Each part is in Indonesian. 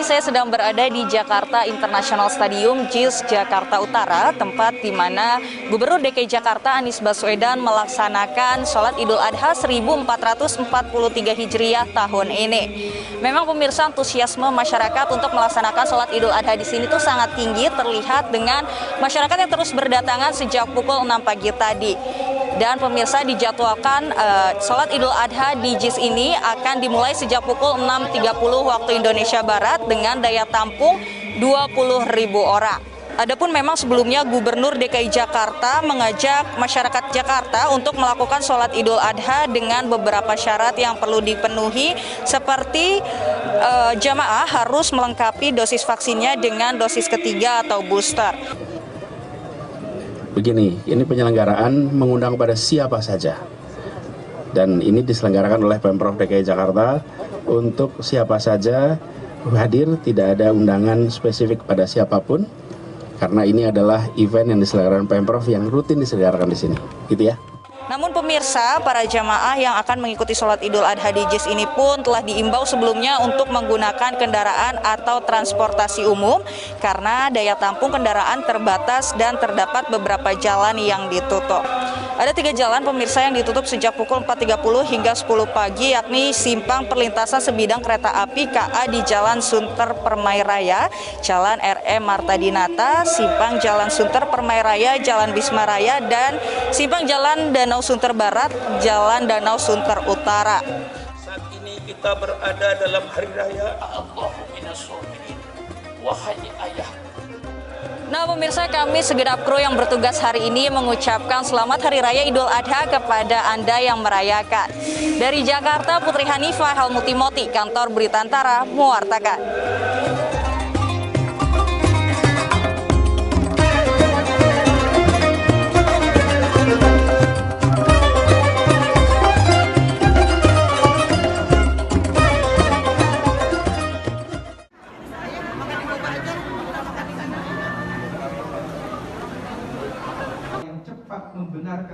ini saya sedang berada di Jakarta International Stadium, JIS Jakarta Utara, tempat di mana Gubernur DKI Jakarta Anies Baswedan melaksanakan sholat Idul Adha 1443 Hijriah tahun ini. Memang pemirsa, antusiasme masyarakat untuk melaksanakan sholat Idul Adha di sini tuh sangat tinggi, terlihat dengan masyarakat yang terus berdatangan sejak pukul 6 pagi tadi. Dan pemirsa, dijadwalkan sholat Idul Adha di JIS ini akan dimulai sejak pukul 6.30 waktu Indonesia Barat dengan daya tampung 20.000 orang. Adapun memang sebelumnya Gubernur DKI Jakarta mengajak masyarakat Jakarta untuk melakukan sholat Idul Adha dengan beberapa syarat yang perlu dipenuhi, seperti jamaah harus melengkapi dosis vaksinnya dengan dosis ketiga atau booster. Begini, ini penyelenggaraan mengundang pada siapa saja. Dan ini diselenggarakan oleh Pemprov DKI Jakarta untuk siapa saja hadir, tidak ada undangan spesifik pada siapapun. Karena ini adalah event yang diselenggarakan Pemprov yang rutin diselenggarakan di sini. Gitu ya. Namun pemirsa, para jamaah yang akan mengikuti sholat Idul Adha di JIS ini pun telah diimbau sebelumnya untuk menggunakan kendaraan atau transportasi umum karena daya tampung kendaraan terbatas dan terdapat beberapa jalan yang ditutup. Ada 3 jalan pemirsa yang ditutup sejak pukul 4.30 hingga 10 pagi, yakni simpang perlintasan sebidang kereta api KA di Jalan Sunter Permai Raya, Jalan RE Marta Dinata, simpang Jalan Sunter Permai Raya, Jalan Bisma Raya, dan simpang Jalan Danau Sunter Barat, Jalan Danau Sunter Utara. Saat ini kita berada dalam hari raya Allahu minas solihin. Wahai ayah. Nah pemirsa, kami segenap kru yang bertugas hari ini mengucapkan selamat Hari Raya Idul Adha kepada Anda yang merayakan. Dari Jakarta, Putri Hanifah Halmutimoti, Kantor Berita Antara, mewartakan.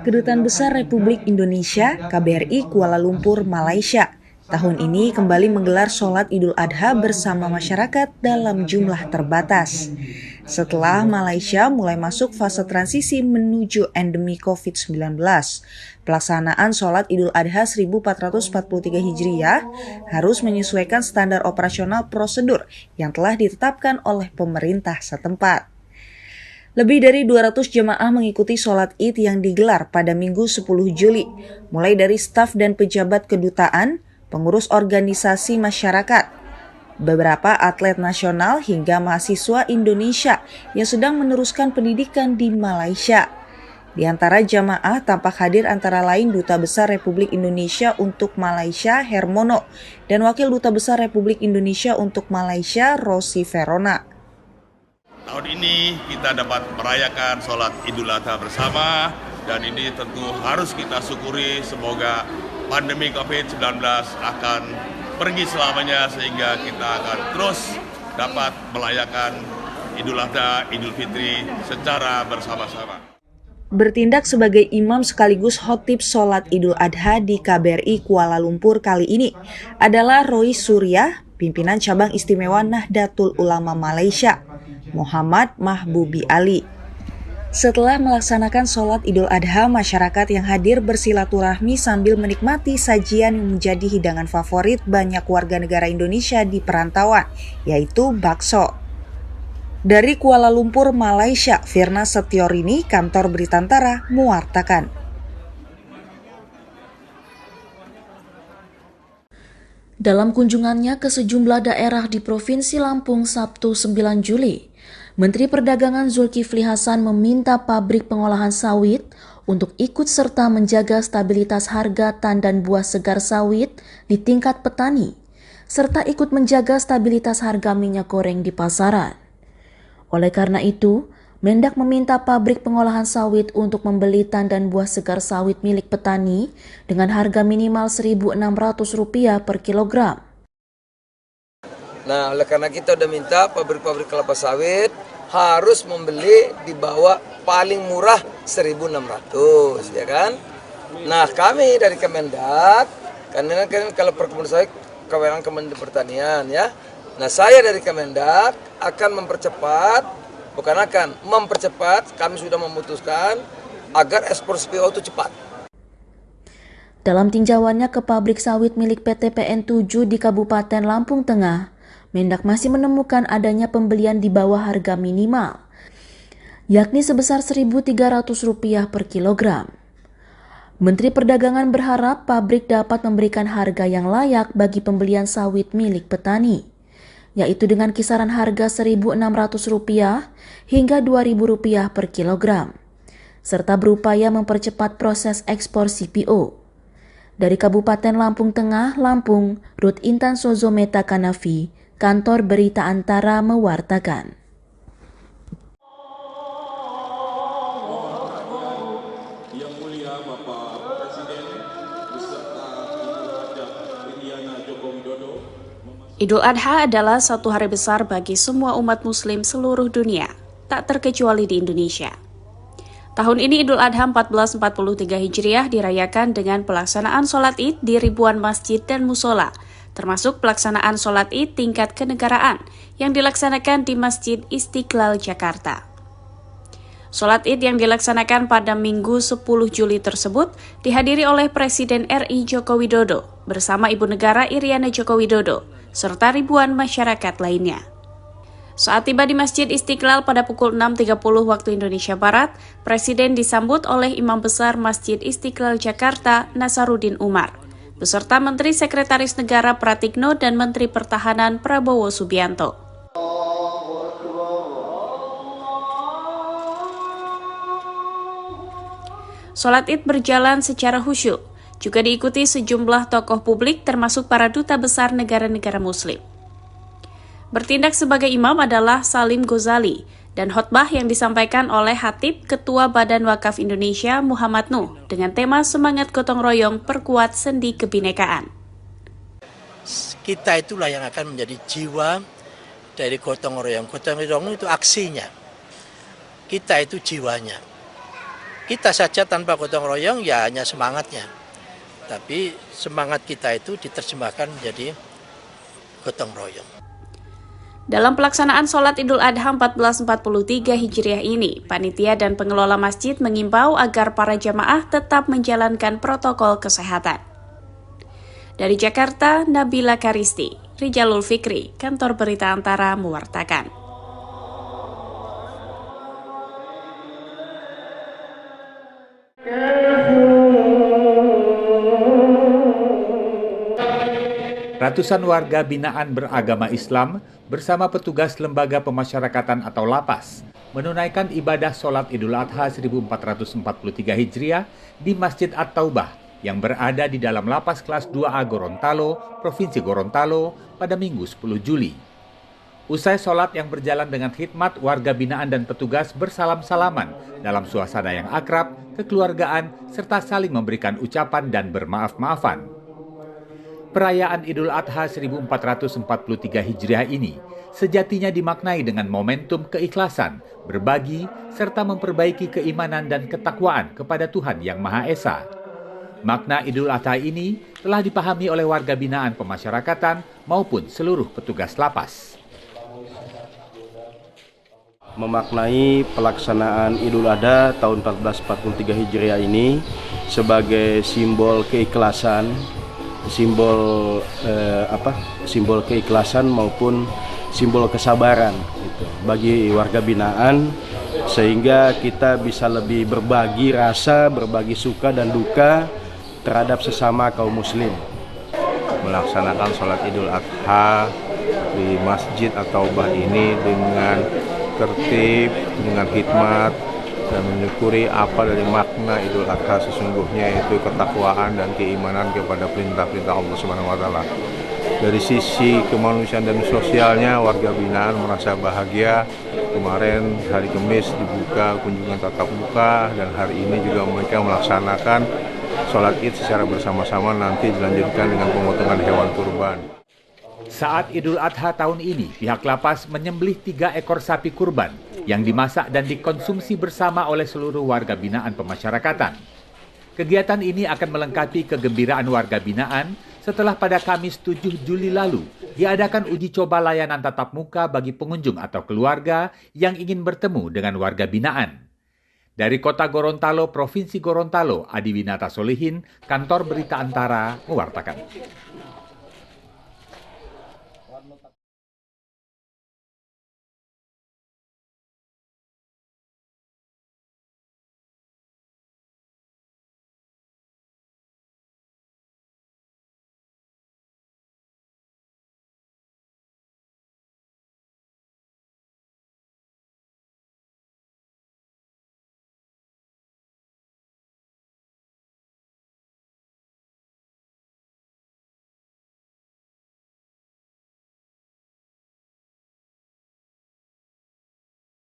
Kedutaan Besar Republik Indonesia KBRI Kuala Lumpur, Malaysia, tahun ini kembali menggelar sholat Idul Adha bersama masyarakat dalam jumlah terbatas. Setelah Malaysia mulai masuk fase transisi menuju endemi COVID-19, pelaksanaan sholat Idul Adha 1443 Hijriah harus menyesuaikan standar operasional prosedur yang telah ditetapkan oleh pemerintah setempat. Lebih dari 200 jemaah mengikuti sholat Id yang digelar pada Minggu 10 Juli, mulai dari staf dan pejabat kedutaan, pengurus organisasi masyarakat, beberapa atlet nasional hingga mahasiswa Indonesia yang sedang meneruskan pendidikan di Malaysia. Di antara jamaah tampak hadir antara lain Duta Besar Republik Indonesia untuk Malaysia Hermono dan Wakil Duta Besar Republik Indonesia untuk Malaysia Rosi Verona. Tahun ini kita dapat merayakan sholat Idul Adha bersama, dan ini tentu harus kita syukuri. Semoga pandemi COVID-19 akan pergi selamanya sehingga kita akan terus dapat merayakan Idul Adha, Idul Fitri secara bersama-sama. Bertindak sebagai imam sekaligus khotib sholat Idul Adha di KBRI Kuala Lumpur kali ini adalah Roy Surya, pimpinan cabang istimewa Nahdlatul Ulama Malaysia, Muhammad Mahbubi Ali. Setelah melaksanakan sholat Idul Adha, masyarakat yang hadir bersilaturahmi sambil menikmati sajian yang menjadi hidangan favorit banyak warga negara Indonesia di perantauan, yaitu bakso. Dari Kuala Lumpur, Malaysia, Firna Setiorini, Kantor Berita Antara, mewartakan. Dalam kunjungannya ke sejumlah daerah di Provinsi Lampung Sabtu 9 Juli, Menteri Perdagangan Zulkifli Hasan meminta pabrik pengolahan sawit untuk ikut serta menjaga stabilitas harga tandan buah segar sawit di tingkat petani, serta ikut menjaga stabilitas harga minyak goreng di pasaran. Oleh karena itu, Mendak meminta pabrik pengolahan sawit untuk membeli tandan buah segar sawit milik petani dengan harga minimal Rp1.600 per kilogram. Nah, oleh karena kita udah minta pabrik-pabrik kelapa sawit harus membeli di bawah paling murah 1.600, ya kan? Nah, kami dari Kemendak, karena kan kalau perkebunan sawit kewenangan Kementerian Pertanian, ya, Nah, saya dari Kemendak akan mempercepat, kami sudah memutuskan agar ekspor CPO itu cepat. Dalam tinjauannya ke pabrik sawit milik PT PN7 di Kabupaten Lampung Tengah, Mendak masih menemukan adanya pembelian di bawah harga minimal, yakni sebesar Rp1.300 per kilogram. Menteri Perdagangan berharap pabrik dapat memberikan harga yang layak bagi pembelian sawit milik petani, yaitu dengan kisaran harga Rp1.600 hingga Rp2.000 per kilogram, serta berupaya mempercepat proses ekspor CPO. Dari Kabupaten Lampung Tengah, Lampung, Ruth Intan Sozometa Kanavi, Kantor Berita Antara mewartakan. Yang Mulia Bapak Presiden beserta Ibu Hajah Iriana Joko Widodo. Idul Adha adalah satu hari besar bagi semua umat muslim seluruh dunia, tak terkecuali di Indonesia. Tahun ini Idul Adha 1443 Hijriah dirayakan dengan pelaksanaan sholat Id di ribuan masjid dan musola, termasuk pelaksanaan sholat Id tingkat kenegaraan yang dilaksanakan di Masjid Istiqlal Jakarta. Sholat Id yang dilaksanakan pada Minggu 10 Juli tersebut dihadiri oleh Presiden RI Joko Widodo bersama Ibu Negara Iriana Joko Widodo, serta ribuan masyarakat lainnya. Saat tiba di Masjid Istiqlal pada pukul 6.30 waktu Indonesia Barat, Presiden disambut oleh Imam Besar Masjid Istiqlal Jakarta, Nasaruddin Umar, beserta Menteri Sekretaris Negara Pratikno dan Menteri Pertahanan Prabowo Subianto. Sholat Id berjalan secara khusyuk, juga diikuti sejumlah tokoh publik termasuk para duta besar negara-negara muslim. Bertindak sebagai imam adalah Salim Ghazali, dan khotbah yang disampaikan oleh Khatib Ketua Badan Wakaf Indonesia Muhammad Nuh dengan tema Semangat Gotong Royong Perkuat Sendi Kebinekaan. Kita itulah yang akan menjadi jiwa dari gotong royong. Gotong royong itu aksinya, kita itu jiwanya. Kita saja tanpa gotong royong ya hanya semangatnya, tapi semangat kita itu diterjemahkan menjadi gotong royong. Dalam pelaksanaan sholat Idul Adha 1443 Hijriah ini, panitia dan pengelola masjid mengimbau agar para jamaah tetap menjalankan protokol kesehatan. Dari Jakarta, Nabila Karisti, Rijalul Fikri, Kantor Berita Antara mewartakan. Ratusan warga binaan beragama Islam bersama petugas Lembaga Pemasyarakatan atau Lapas menunaikan ibadah sholat Idul Adha 1443 Hijriah di Masjid At-Taubah yang berada di dalam Lapas Kelas 2A Gorontalo, Provinsi Gorontalo pada Minggu 10 Juli. Usai sholat yang berjalan dengan khidmat, warga binaan dan petugas bersalam-salaman dalam suasana yang akrab, kekeluargaan, serta saling memberikan ucapan dan bermaaf-maafan. Perayaan Idul Adha 1443 Hijriah ini sejatinya dimaknai dengan momentum keikhlasan, berbagi, serta memperbaiki keimanan dan ketakwaan kepada Tuhan Yang Maha Esa. Makna Idul Adha ini telah dipahami oleh warga binaan pemasyarakatan maupun seluruh petugas lapas. Memaknai pelaksanaan Idul Adha tahun 1443 Hijriah ini sebagai simbol keikhlasan, simbol keikhlasan maupun simbol kesabaran gitu, bagi warga binaan, sehingga kita bisa lebih berbagi rasa, berbagi suka dan duka terhadap sesama kaum muslim. Melaksanakan sholat Idul Adha di Masjid At-Taubah ini dengan tertib, dengan hikmat, dan menyukuri apa dari makna Idul Adha sesungguhnya, yaitu ketakwaan dan keimanan kepada perintah-perintah Allah Subhanahu wa taala. Dari sisi kemanusiaan dan sosialnya, warga binaan merasa bahagia. Kemarin hari Kamis dibuka kunjungan tatap muka, dan hari ini juga mereka melaksanakan sholat Id secara bersama-sama, nanti dilanjutkan dengan pemotongan hewan kurban. Saat Idul Adha tahun ini, pihak lapas menyembelih 3 ekor sapi kurban yang dimasak dan dikonsumsi bersama oleh seluruh warga binaan pemasyarakatan. Kegiatan ini akan melengkapi kegembiraan warga binaan setelah pada Kamis 7 Juli lalu diadakan uji coba layanan tatap muka bagi pengunjung atau keluarga yang ingin bertemu dengan warga binaan. Dari Kota Gorontalo, Provinsi Gorontalo, Adi Winata Solihin, Kantor Berita Antara, mewartakan.